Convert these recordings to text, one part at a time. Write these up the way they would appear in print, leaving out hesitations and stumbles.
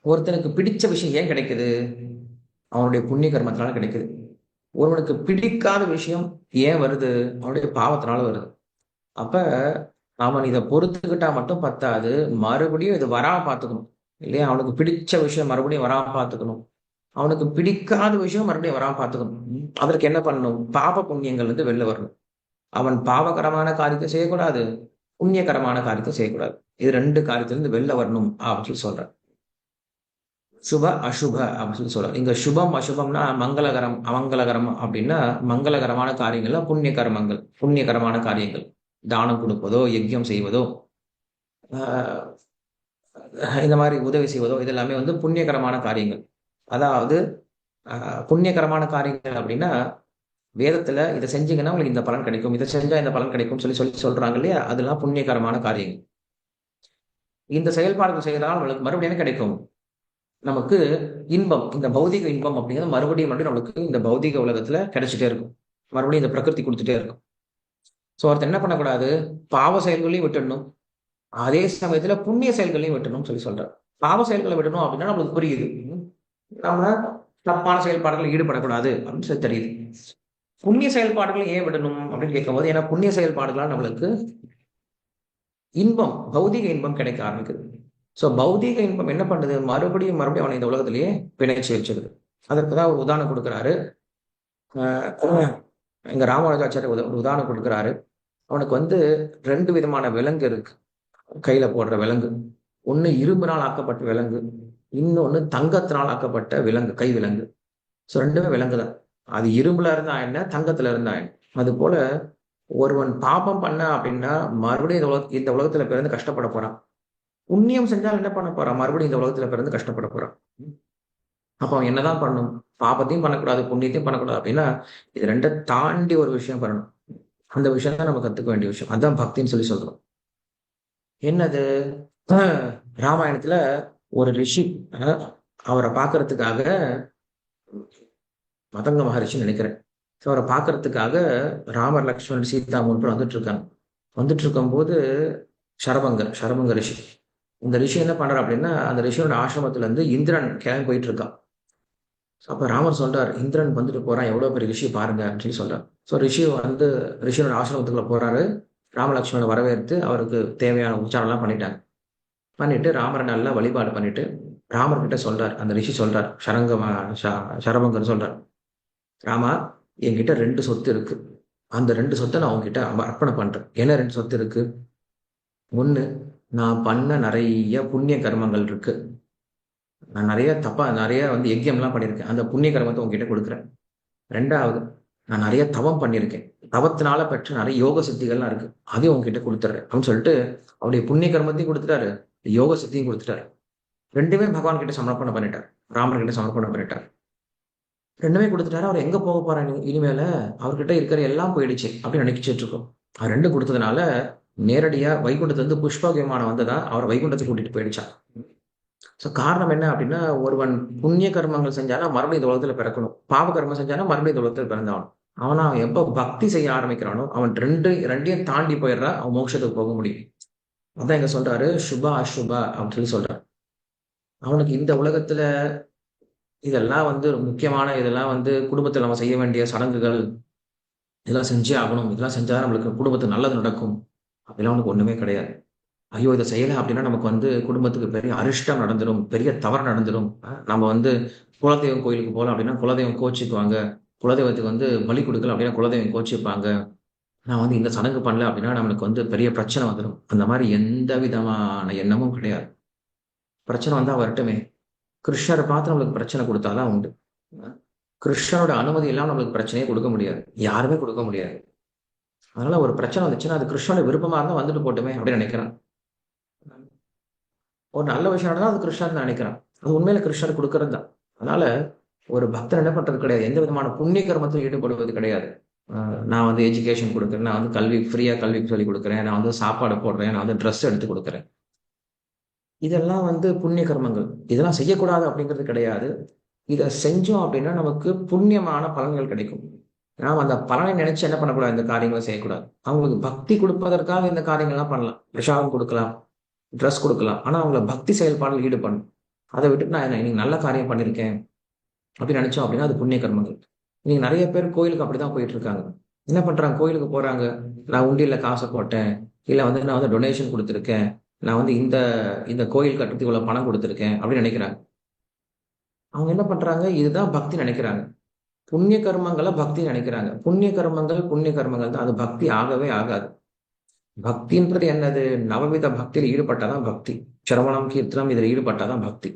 ஒருத்தனுக்கு பிடிச்ச விஷயம் ஏன் கிடைக்குது? அவனுடைய புண்ணிய கர்மத்தினால கிடைக்குது. ஒருவனுக்கு பிடிக்காத விஷயம் ஏன் வருது? அவனுடைய பாவத்தினால வருது. அப்ப அவன் இத பொறுத்துக்கிட்டா மட்டும் பத்தாது. மறுபடியும் இது வராம பார்த்துக்கணும். இல்லையா? அவனுக்கு பிடிச்ச விஷயம் மறுபடியும் வராம பார்த்துக்கணும். அவனுக்கு பிடிக்காத விஷயம் மறுபடியும் வராம பார்த்துக்கணும். அதற்கு என்ன பண்ணணும்? பாப புண்ணியங்கள் வந்து வெளில வரணும். அவன் பாவகரமான காரியத்தை செய்யக்கூடாது. புண்ணியகரமான காரியத்தை செய்யக்கூடாது. இது 2 காரியத்திலிருந்து வெளில வரணும் அப்படின்னு சொல்லி சொல்றேன். சுப, அசுப அப்படின்னு சொல்லி சொல்றேன். இங்க சுபம், அசுபம்னா மங்களகரம், அமங்கலகரம் அப்படின்னா மங்களகரமான காரியங்கள்ல புண்ணிய கர்மங்கள், புண்ணியகரமான காரியங்கள். தானம் கொடுப்பதோ, யஜ்யம் செய்வதோ, ஆ இந்த மாரி உதவி செய்வதோ, இது எல்லாமே வந்து புண்ணியகரமான காரியங்கள். அதாவது புண்ணியகரமான காரியங்கள் அப்படின்னா, வேதத்துல இத செஞ்சீங்கன்னா உங்களுக்கு இந்த பலன் கிடைக்கும். இத செஞ்சா இந்த பலன் கிடைக்கும்னு சொல்லி சொல்லி சொல்றாங்க இல்லையா? அதெல்லாம் புண்ணியகரமான காரியங்கள். இந்த செயல்பாடுகள் செய்யறதால நம்மளுக்கு மறுபடியும் என்ன கிடைக்கும்? நமக்கு இன்பம். இந்த பௌதீக இன்பம் அப்படிங்கிறது மறுபடியும் மறுபடியும் நம்மளுக்கு இந்த பௌதீக உலகத்துல கிடைச்சுட்டே இருக்கும். மறுபடியும் இந்த பிரகிருதி குடுத்துட்டே இருக்கும். சோ ஒருத்தன் என்ன பண்ணக்கூடாது? பாவ செயல்களையும் விட்டுடணும். அதே சமயத்துல புண்ணிய செயல்களையும் விட்டுடணும்னு சொல்லி சொல்றார். பாவ செயல்களை விடணும் அப்படின்னா நம்மளுக்கு புரியுது. நம்ம தப்பான செயல்பாடுகள்ல ஈடுபடக்கூடாது அப்படின்னு சொல்லி தெரியுது. புண்ணிய செயல்பாடுகளை ஏன் விடணும் அப்படின்னு கேட்கும்போது, ஏன்னா புண்ணிய செயல்பாடுகளால் நம்மளுக்கு இன்பம், பௌதீக இன்பம் கிடைக்க ஆரம்பிக்குது. சோ பௌதீக இன்பம் என்ன பண்ணுது? மறுபடியும் மறுபடியும் அவனை இந்த உலகத்திலேயே பிணைச்சு வச்சிருது. அதற்கு தான் ஒரு உதாரணம் கொடுக்கிறாரு. அஹ் இங்க ராமானுஜாச்சாரியர் ஒரு உதாரணம் கொடுக்கிறாரு. அவனுக்கு வந்து 2 விதமான விலங்கு இருக்கு. கையில போடுற விலங்கு. ஒண்ணு இரும்பினால் ஆக்கப்பட்ட விலங்கு. இன்னொன்னு தங்கத்தினால் ஆக்கப்பட்ட விலங்கு, கை விலங்கு. சோ 2மே விலங்கு தான். அது இரும்புல இருந்தா என்ன, தங்கத்துல இருந்தா என்ன. அது போல ஒருவன் பாபம் பண்ண அப்படின்னா மறுபடியும் இந்த உலகத்துல பிறந்து கஷ்டப்பட போறான். புண்ணியம் செஞ்சால் என்ன பண்ண போறான்? மறுபடியும் இந்த உலகத்துல பிறந்து கஷ்டப்பட போறான். அப்ப அவன் என்னதான் பண்ணணும்? பாபத்தையும் பண்ணக்கூடாது, புண்ணியத்தையும் பண்ணக்கூடாது அப்படின்னா, இது 2 தாண்டி ஒரு விஷயம் பண்ணணும். அந்த விஷயம் தான் நம்ம கத்துக்க வேண்டிய விஷயம். அதான் பக்தின்னு சொல்லி சொல்றோம். என்னது? ராமாயணத்துல ஒரு ரிஷி அ அவர பார்க்கறதுக்காக மதங்க மகரிஷின்னு நினைக்கிறேன். ஸோ அவர பார்க்கறதுக்காக ராமர், லக்ஷ்மணன், சீதா 3 பேரும் வந்துட்டு இருக்காங்க. வந்துட்டு இருக்கும்போது சரபங்க ரிஷி. இந்த ரிஷி என்ன பண்றாரு அப்படின்னா, அந்த ரிஷியோட ஆசிரமத்துல இருந்து இந்திரன் கிளம்பி போயிட்டு இருக்கான். அப்ப ராமர் சொல்றார், இந்திரன் வந்துட்டு போறான், எவ்வளவு பெரிய ரிஷி பாருங்க அப்படின்னு சொல்லி சொல்றார். ஸோ ரிஷி வந்து ரிஷியோட ஆசிரமத்துக்குள்ள போறாரு. ராமலட்சுமணனை வரவேற்று அவருக்கு தேவையான உச்சாரம் எல்லாம் பண்ணிட்டாங்க. பண்ணிட்டு ராமரை நல்லா வழிபாடு பண்ணிட்டு ராமர் கிட்ட சொல்றார். அந்த ரிஷி சொல்றார், சரபங்கர் சொல்றார், ராமா, என்கிட்ட 2 சொத்து இருக்கு. அந்த 2 சொத்தை நான் உன்கிட்ட அர்ப்பணம் பண்றேன். என்ன 2 சொத்து இருக்கு? ஒண்ணு, நான் பண்ண நிறைய புண்ணிய கர்மங்கள் இருக்கு. நான் நிறைய வந்து யஜ்யம்லாம் பண்ணியிருக்கேன். அந்த புண்ணிய கர்மத்தை உன்கிட்ட கொடுக்குறேன். 2வது, நான் நிறைய தவம் பண்ணியிருக்கேன். தவத்தினால பெற்ற நிறைய யோக சித்திகள்லாம் இருக்கு. அதையும் உன்கிட்ட கொடுத்துட்றேன் அப்படின்னு சொல்லிட்டு அவருடைய புண்ணிய கர்மத்தையும் கொடுத்துட்டாரு, யோக சித்தியும் கொடுத்துட்டாரு. 2மே பகவான் கிட்ட சமர்ப்பணம் பண்ணிட்டார். ராமர் கிட்ட சமர்ப்பணம் பண்ணிட்டார். 2மே குடுத்துட்டாரு. அவரு எங்க போக போறாரு இனிமேல? அவர்கிட்ட இருக்கிற எல்லாம் போயிடுச்சு அப்படின்னு நினைச்சிட்டு இருக்கோம். அது 2 குடுத்ததுனால நேரடியா வைகுண்டத்திலிருந்து புஷ்பக விமானம் வந்துதான் அவர வைகுண்டத்துக்கு கூட்டிட்டு போயிடுச்சாம். சோ காரணம் என்ன அப்படின்னா, ஒருவன் புண்ணிய கர்மங்கள் செஞ்சானா மறுபடியும் இந்த உலகத்துல பிறக்கணும். பாவ கர்மம் செஞ்சானா மறுபடியும் இந்த உலகத்துல பிறந்தாகணும். அவன் எப்ப பக்தி செய்ய ஆரம்பிக்கிறானோ, அவன் 2யும் தாண்டி போயிடுறான். அவன் மோட்சத்துக்கு போக முடியும். அதான் இங்க சொல்றாரு, சுபா, அசுபா அப்படின்னு சொல்லி சொல்றாரு. அவனுக்கு இந்த உலகத்துல இதெல்லாம் வந்து முக்கியமான இதெல்லாம் வந்து குடும்பத்துல நம்ம செய்ய வேண்டிய சடங்குகள், இதெல்லாம் செஞ்சே ஆகணும். இதெல்லாம் செஞ்சா தான் நம்மளுக்கு குடும்பத்துக்கு நல்லது நடக்கும். அப்படிலாம் அவனுக்கு ஒண்ணுமே கிடையாது. ஐயோ! இத செய்யல அப்படின்னா நமக்கு வந்து குடும்பத்துக்கு பெரிய அரிஷ்டம் நடந்துரும். பெரிய தவறு நடந்துரும். நம்ம வந்து குலதெய்வம் கோயிலுக்கு போலாம் அப்படின்னா, குலதெய்வம் கோவிச்சுக்குவாங்க. குலதெய்வத்துக்கு வந்து பலி குடுக்கல அப்படின்னா, குலதெய்வம் கோவிச்சுப்பாங்க. நான் வந்து இந்த சடங்கு பண்ணல அப்படின்னா, நம்மளுக்கு வந்து பெரிய பிரச்சனை வந்துரும். அந்த மாரி எந்த விதமான எண்ணமும் கிடையாது. பிரச்சனை வந்தா வரட்டுமே. கிருஷ்ணர பார்த்து நம்மளுக்கு பிரச்சனை குடுத்தா தான் உண்டு. கிருஷ்ணரோட அனுமதி இல்லாம நம்மளுக்கு பிரச்சனையே குடுக்க முடியாது. யாருமே குடுக்க முடியாது. அதனால ஒரு பிரச்சனை வந்துச்சுன்னா, அது கிருஷ்ணனோட விருப்பமா இருந்தா வந்துட்டு போட்டுமே அப்படின்னு நினைக்கிறேன். ஒரு நல்ல விஷயம் நடந்தா அது கிருஷ்ணர் நினைக்கிறான். அது உண்மையில கிருஷ்ணர் குடுக்கறது தான். அதனால ஒரு பக்தர் என்ன பண்றது கிடையாது. எந்த விதமான புண்ணிய கர்மத்திலும் ஈடுபடுவது கிடையாது. அ நான் வந்து எஜுகேஷன் குடுக்குறேன். நான் வந்து ஃப்ரீயா கல்வி சொல்லிக் குடுக்குறேன். நான் வந்து சாப்பாடு போடுறேன். நான் வந்து ட்ரெஸ் எடுத்து குடுக்குறேன். இதெல்லாம் வந்து புண்ணிய கர்மங்கள். இதெல்லாம் செய்யக்கூடாது அப்படிங்கிறது கிடையாது. இத செஞ்சோம் அப்படின்னா நமக்கு புண்ணியமான பலன்கள் கிடைக்கும். நாம அந்த பலனை நினைச்சு என்ன பண்ணக்கூடாது? இந்த காரியங்கள செய்யக்கூடாது. அவங்களுக்கு பக்தி குடுப்பதற்காக இந்த காரியங்கள்லாம் பண்ணலாம். பிரசாதம் குடுக்கலாம், ட்ரெஸ் குடுக்கலாம். ஆனா அவங்கள பக்தி செயல்பாடுல ஈடுபடணும். அதை விட்டுட்டு நான் இன்னைக்கு நல்ல காரியம் பண்ணியிருக்கேன் அப்படின்னு நினைச்சோம் அப்படின்னா அது புண்ணிய கர்மங்கள். இன்னைக்கு நிறைய பேர் கோயிலுக்கு அப்படிதான் போயிட்டு இருக்காங்க. என்ன பண்றாங்க? கோயிலுக்கு போறாங்க, நான் உண்டியல்ல காசை போட்டேன், இல்ல நான் டொனேஷன் கொடுத்துருக்கேன், நான் இந்த இந்த கோயில் கட்டுறதுக்கு இவ்வளவு பணம் கொடுத்துருக்கேன் அப்படின்னு நினைக்கிறாங்க. அவங்க என்ன பண்றாங்க? இதுதான் பக்தி நினைக்கிறாங்க. புண்ணிய கர்மங்களை பக்தி நினைக்கிறாங்க. புண்ணிய கர்மங்கள் தான். அது பக்தி ஆகவே ஆகாது. பக்தின்றது என்னது? நவவித பக்தியில் ஈடுபட்டாதான் பக்தி. சிரவணம், கீர்த்தனம் இதுல ஈடுபட்டாதான் பக்தி.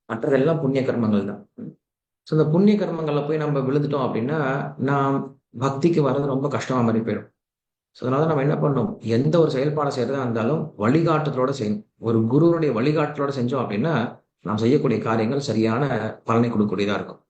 மற்றதெல்லாம் புண்ணிய கர்மங்கள் தான். ஸோ இந்த புண்ணிய கர்மங்கள்ல போய் நம்ம விழுந்துட்டோம் அப்படின்னா, நாம் பக்திக்கு வர்றது ரொம்ப கஷ்டமா மாதிரி போயிடும். ஸோ அதனால நம்ம என்ன பண்ணணும்? எந்த ஒரு செயல்பாடை செய்யறதா இருந்தாலும் வழிகாட்டுதலோட செய்யணும். ஒரு குருவுடைய வழிகாட்டுதலோட செஞ்சோம் அப்படின்னா, நாம் செய்யக்கூடிய காரியங்கள் சரியான பலனை கொடுக்கக்கூடியதா இருக்கும்.